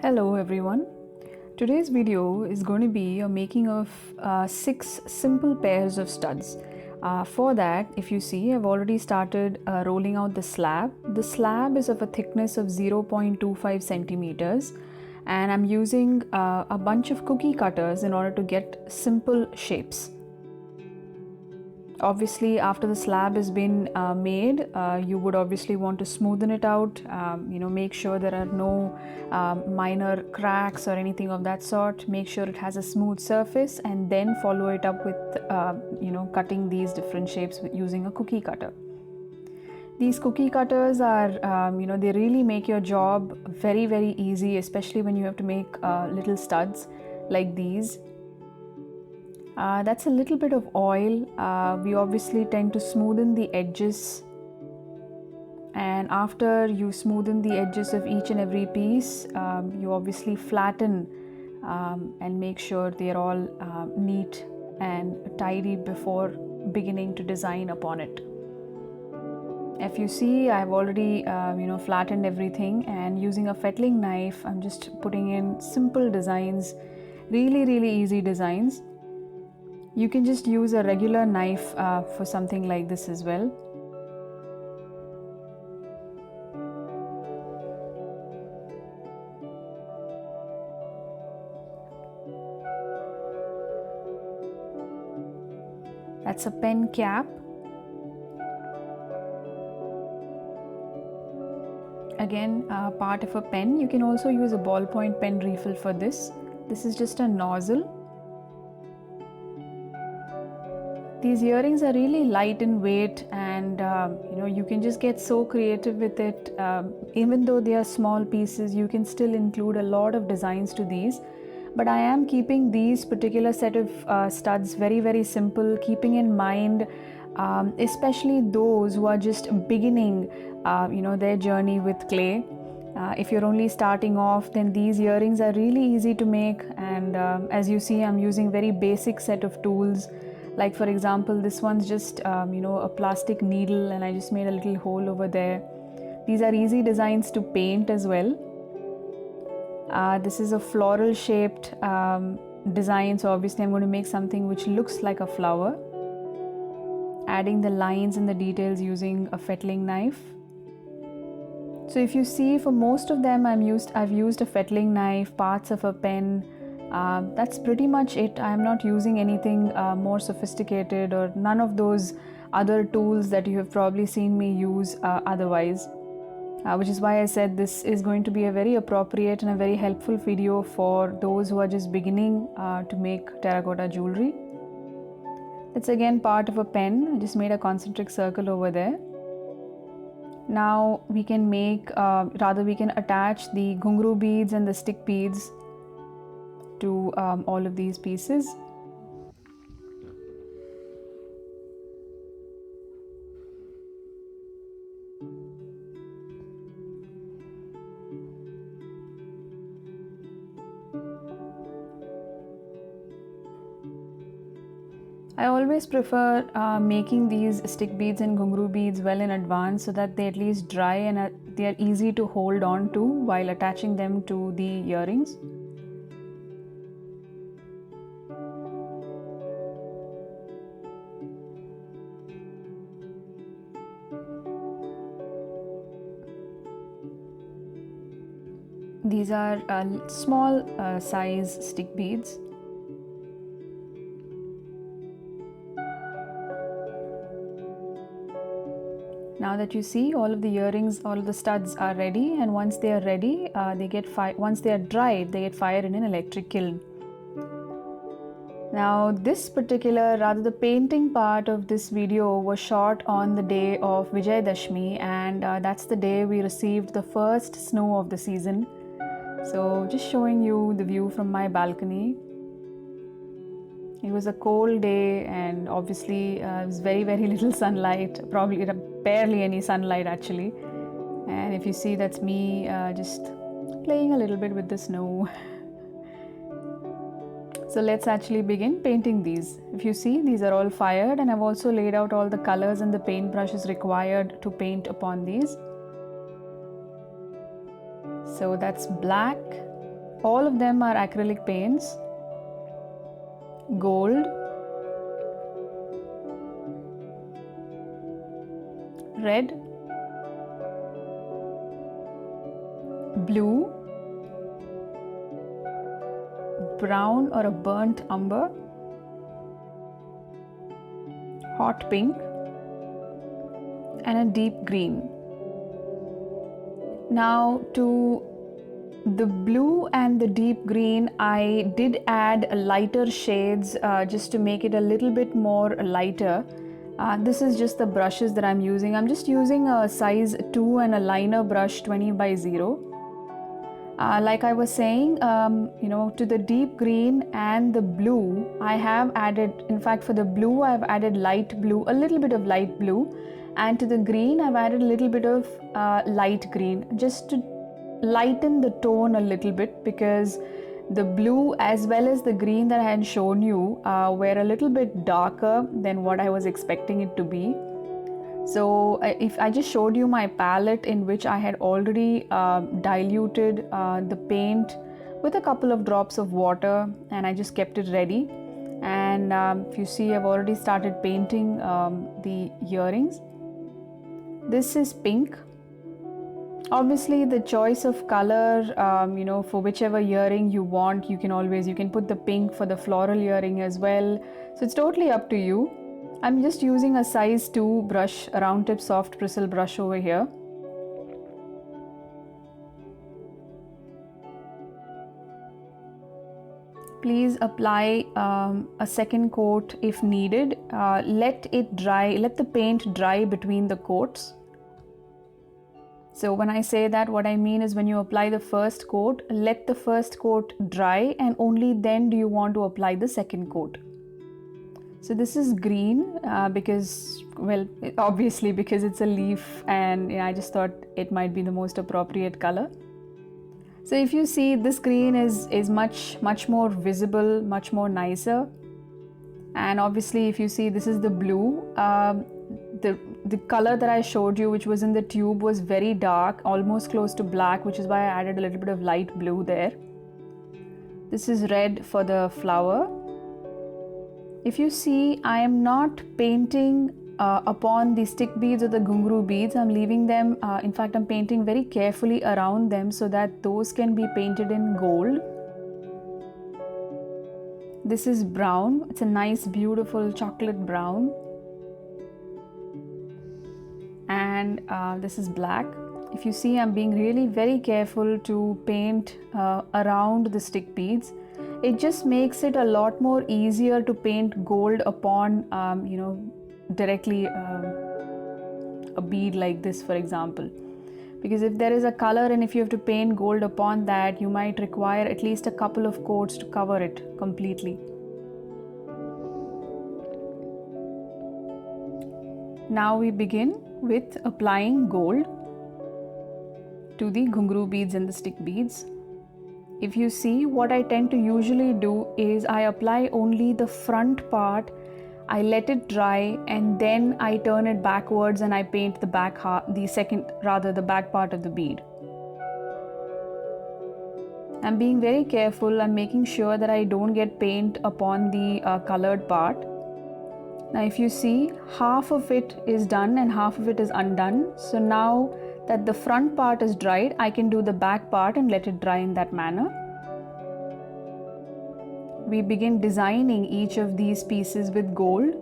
Hello everyone. Today's video is going to be a making of 6 simple pairs of studs. For that, if you see, I've already started rolling out the slab. The slab is of a thickness of 0.25 centimeters, and I'm using a bunch of cookie cutters in order to get simple shapes. Obviously, after the slab has been made, you would obviously want to smoothen it out, make sure there are no minor cracks or anything of that sort. Make sure it has a smooth surface, and then follow it up with cutting these different shapes using a cookie cutter. These cookie cutters are, they really make your job very, very easy, especially when you have to make little studs like these. That's a little bit of oil. We obviously tend to smoothen the edges, and after you smoothen the edges of each and every piece, you obviously flatten and make sure they're all neat and tidy before beginning to design upon it. If you see, I've already flattened everything, and using a fettling knife, I'm just putting in simple designs, really easy designs. You can just use a regular knife for something like this as well. That's a pen cap. Again, part of a pen. You can also use a ballpoint pen refill for this. This is just a nozzle. These earrings are really light in weight, and you can just get so creative with it. Even though they are small pieces, you can still include a lot of designs to these. But I am keeping these particular set of studs very simple, keeping in mind especially those who are just beginning their journey with clay. If you're only starting off, then these earrings are really easy to make, and as you see, I'm using very basic set of tools. Like for example, this one's just a plastic needle, and I just made a little hole over there. These are easy designs to paint as well. This is a floral shaped design, so obviously I'm going to make something which looks like a flower, adding the lines and the details using a fettling knife. So if you see, for most of them I've used a fettling knife, parts of a pen. That's pretty much it. I'm not using anything more sophisticated, or none of those other tools that you have probably seen me use otherwise, which is why I said this is going to be a very appropriate and a very helpful video for those who are just beginning to make terracotta jewelry. It's again part of a pen. I just made a concentric circle over there. Now we can make, we can attach the ghungroo beads and the stick beads to all of these pieces. I always prefer making these stick beads and ghungroo beads well in advance, so that they at least dry and they are easy to hold on to while attaching them to the earrings. These are small size stick beads. Now that you see, all of the earrings, all of the studs are ready, and once they are ready, once they are dried, they get fired in an electric kiln. Now this particular, the painting part of this video was shot on the day of Vijayadashmi, and that's the day we received the first snow of the season. So just showing you the view from my balcony. It was a cold day, and obviously it was very little sunlight, probably barely any sunlight actually. And if you see, that's me just playing a little bit with the snow. So let's actually begin painting these. If you see, these are all fired, and I've also laid out all the colors and the paint brushes required to paint upon these. So that's black, All of them are acrylic paints. Gold, red, blue, brown or a burnt umber, hot pink, and a deep green. Now to the blue and the deep green, I did add lighter shades just to make it a little bit more lighter. This is just the brushes that I'm using. I'm just using a size 2 and a liner brush 20 by 0. Like I was saying, to the deep green and the blue, I have added, in fact for the blue I've added light blue, a little bit of light blue, and to the green I've added a little bit of light green, just to lighten the tone a little bit, because the blue as well as the green that I had shown you were a little bit darker than what I was expecting it to be. So if I just showed you my palette in which I had already diluted the paint with a couple of drops of water, and I just kept it ready. And if you see, I've already started painting the earrings. This is pink. Obviously the choice of color, for whichever earring you want, you can put the pink for the floral earring as well. So it's totally up to you. I'm just using a size 2 brush, a round tip soft bristle brush over here. Please apply a second coat if needed. Let it dry, let the paint dry between the coats. So when I say that, what I mean is when you apply the first coat, let the first coat dry and only then do you want to apply the second coat. So this is green because, well, obviously because it's a leaf, and I just thought it might be the most appropriate color. So if you see, this green is much more visible, much more nicer. And obviously if you see, this is the blue. The color that I showed you, which was in the tube, was very dark, almost close to black, which is why I added a little bit of light blue there. This is red for the flower. If you see, I am not painting upon the stick beads or the ghungroo beads. I'm leaving them, in fact I'm painting very carefully around them so that those can be painted in gold. This is brown. It's a nice beautiful chocolate brown. And this is black. If you see, I'm being really very careful to paint around the stick beads. It just makes it a lot more easier to paint gold upon, directly a bead like this, for example. Because if there is a color and if you have to paint gold upon that, you might require at least a couple of coats to cover it completely. Now we begin with applying gold to the ghungroo beads and the stick beads. If you see, what I tend to usually do is I apply only the front part, I let it dry, and then I turn it backwards and I paint the back part of the bead. I'm being very careful. I'm making sure that I don't get paint upon the colored part. Now if you see, half of it is done and half of it is undone. So now that the front part is dried, I can do the back part and let it dry in that manner. We begin designing each of these pieces with gold.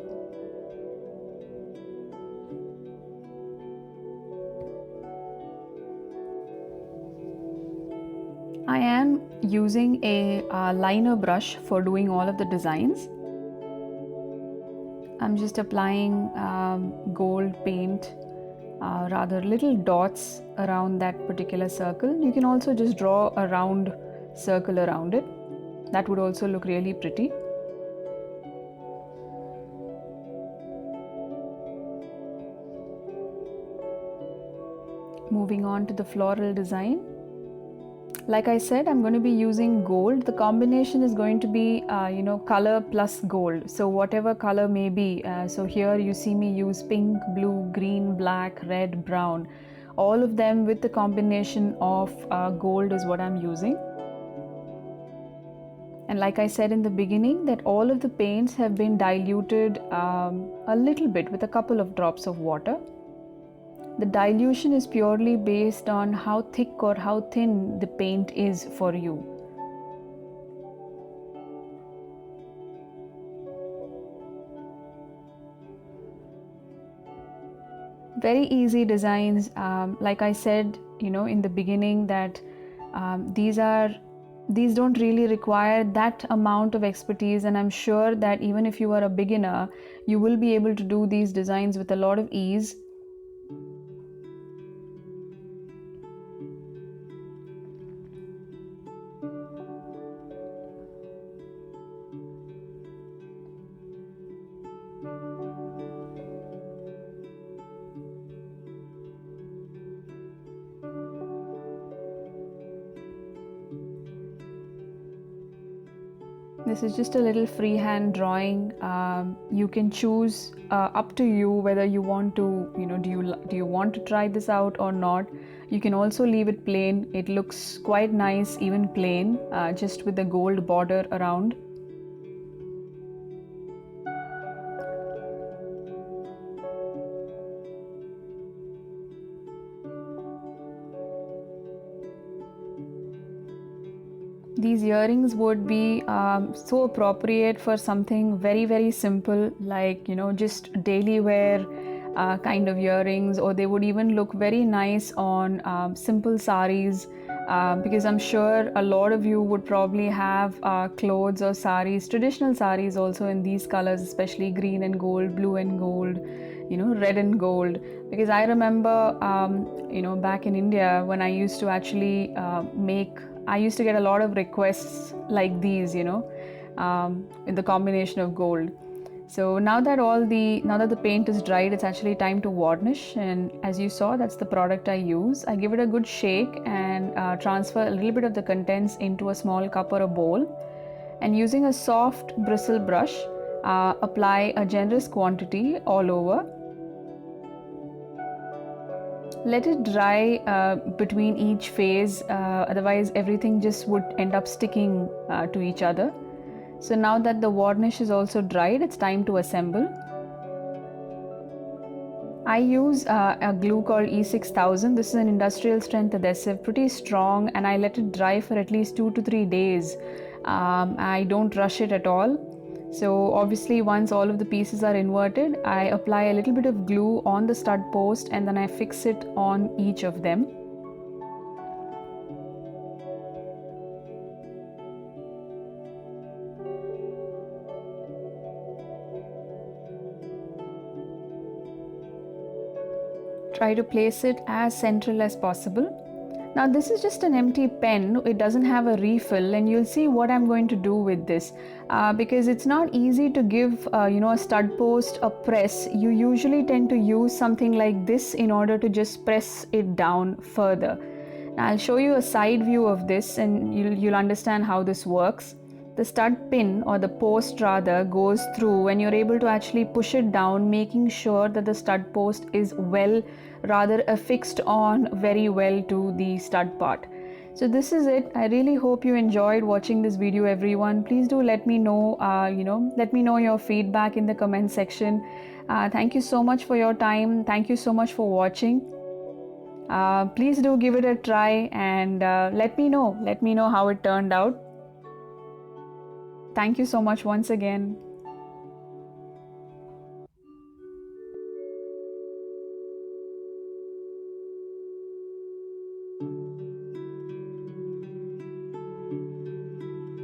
I am using a liner brush for doing all of the designs. I'm just applying gold paint, rather little dots around that particular circle. You can also just draw a round circle around it. That would also look really pretty. Moving on to the floral design. Like I said, I'm going to be using gold. The combination is going to be, color plus gold. So whatever color may be. So here you see me use pink, blue, green, black, red, brown. All of them with the combination of gold is what I'm using. And like I said in the beginning, that all of the paints have been diluted a little bit with a couple of drops of water. The dilution is purely based on how thick or how thin the paint is for you. Very easy designs. Like I said, in the beginning, that these don't really require that amount of expertise, and I'm sure that even if you are a beginner, you will be able to do these designs with a lot of ease. This is just a little freehand drawing. You can choose up to you whether you want to, do you want to try this out or not. You can also leave it plain. It looks quite nice, even plain, just with the gold border around. These earrings would be so appropriate for something very, very simple, like, just daily wear kind of earrings, or they would even look very nice on simple saris, because I'm sure a lot of you would probably have clothes or saris, traditional saris also in these colors, especially green and gold, blue and gold, red and gold. Because I remember, back in India when I used to actually I used to get a lot of requests like these, in the combination of gold. So now that the paint is dried, it's actually time to varnish. And as you saw, that's the product I use. I give it a good shake and transfer a little bit of the contents into a small cup or a bowl. And using a soft bristle brush, apply a generous quantity all over. Let it dry between each phase, otherwise everything just would end up sticking to each other. So now that the varnish is also dried, it's time to assemble. I use a glue called E6000. This is an industrial strength adhesive, pretty strong, and I let it dry for at least 2 to 3 days. I don't rush it at all. So obviously once all of the pieces are inverted, I apply a little bit of glue on the stud post and then I fix it on each of them. Try to place it as central as possible. Now this is just an empty pen, it doesn't have a refill, and you'll see what I'm going to do with this, because it's not easy to give a stud post a press. You usually tend to use something like this in order to just press it down further. Now I'll show you a side view of this and you'll understand how this works. The stud pin, or the post rather, goes through and you're able to actually push it down, making sure that the stud post is rather affixed on very well to the stud part. So this is it. I really hope you enjoyed watching this video, everyone. Please do let me know, let me know your feedback in the comment section. Thank you so much for your time. Thank you so much for watching. Please do give it a try and let me know how it turned out. Thank you so much once again.